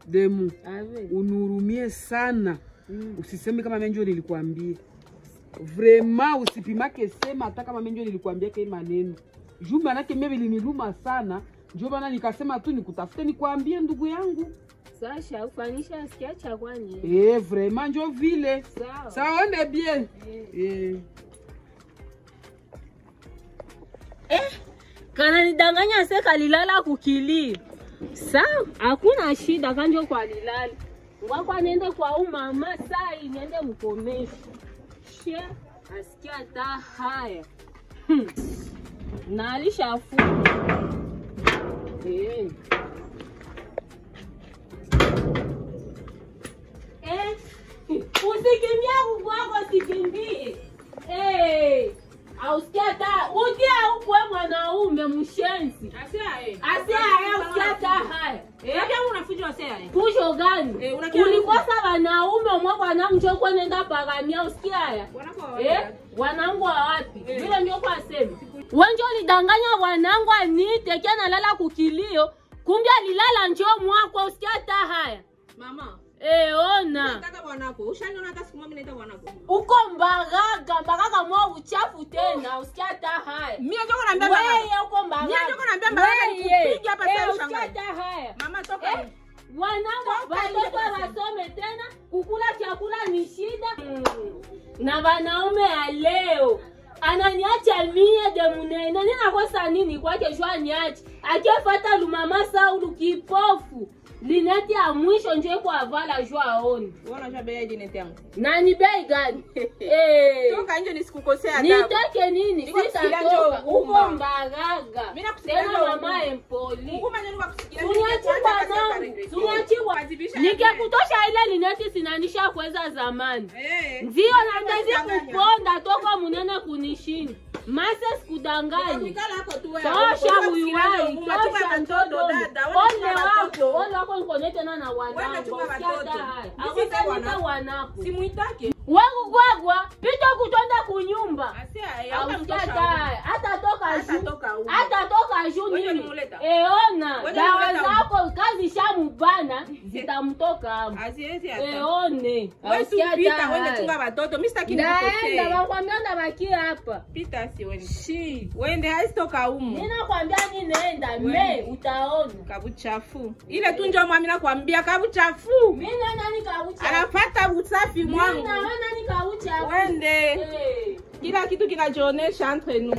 Demu, unurumie sana. Usiseme kama mimi ndio nilikwambia. Vraiment usipimake sema hata kama mimi ndio nilikwambia kwa maneno. Juu manake mimi iliniluma sana. Ndio bana nikasema tu nikutafute nikwambie ndugu yangu. Sasha ufanisha asikia cha kwani. Vraiment ndio vile. Sawa. Sawa on est bien. Kana nidanganya seka lilala kukili. Sawa, hakuna shida kanjo kwa lilala. Ngakwa nende kwa mama sai niende mkomesha. She asikia ta haya. Na alishafu. Usikimbia kwako sikimbie. Ausikia ta utia ukwe mwanaume mshenzi. Asia usikia ta haya. Kama unafujo asia. Fujo gani? Ulikosa wanaume mwa na mjoko nenda pagamia usikia haya. Wanangu wa wapi? Vile ndio kwa sema. Wenjo lidanganya wanangu anite kiana lala kukilio. Kumbe alilala njoo mwako usikia ta haya. Mama. Ona. Nataka bwanako. Ushaniona hata siku mimi naita bwanako. Uko mbagaga mwa uchafu tena usikia hata haya. Mimi ndio naambia baba. Wewe uko mbagaga. Mimi ndio naambia baba nikupiga hapa sasa usikia hata haya. Mama toka. Wanangu watoto wasome tena kukula chakula ni shida. Na wanaume ya leo ananiacha mie demunene. Nina kosa nini kwake jua niache. Akifuata lumama Saulu kipofu. Lineti ya mwisho nje kwa vala jua aone. Unaona jua bei dineti yangu. Nani bei gani? Toka nje nisikukosea adabu. Nitake nini? Sitatoka. Uko mbagaga. Mimi nakusikia mama empoli. Nguma nyenye kusikia. Tunyachiwa. Nikikutosha ile lineti sinanisha kuweza zamani. Ndio natazia kuponda toka munene kunishinda. Mase sikudanganya. Tosha huyu wai. Tosha mtoto. Ole wako nkonete na wanangu. Akosanyika wanako. Simuitake. Wangu gwagwa. Pita kutonda kunyumba. Atatoka juu nini? Ona. Dawa zako kazi shamubana. Zitamtoka hapo. One. Wewe supita wende tunga watoto. Mimi sitaki nikukosee. Naenda nakwambia ndabaki hapa. Pita si wende. Wende haisitoka humu. Ninakwambia ni nenda me utaona. Kabuchafu. Ile tu njoo mami nakwambia kabuchafu. Mimi nani kabuchafu? Anapata usafi mwangu. Mimi nani kabuchafu? Wende. Kila kitu kinajionesha entre nous.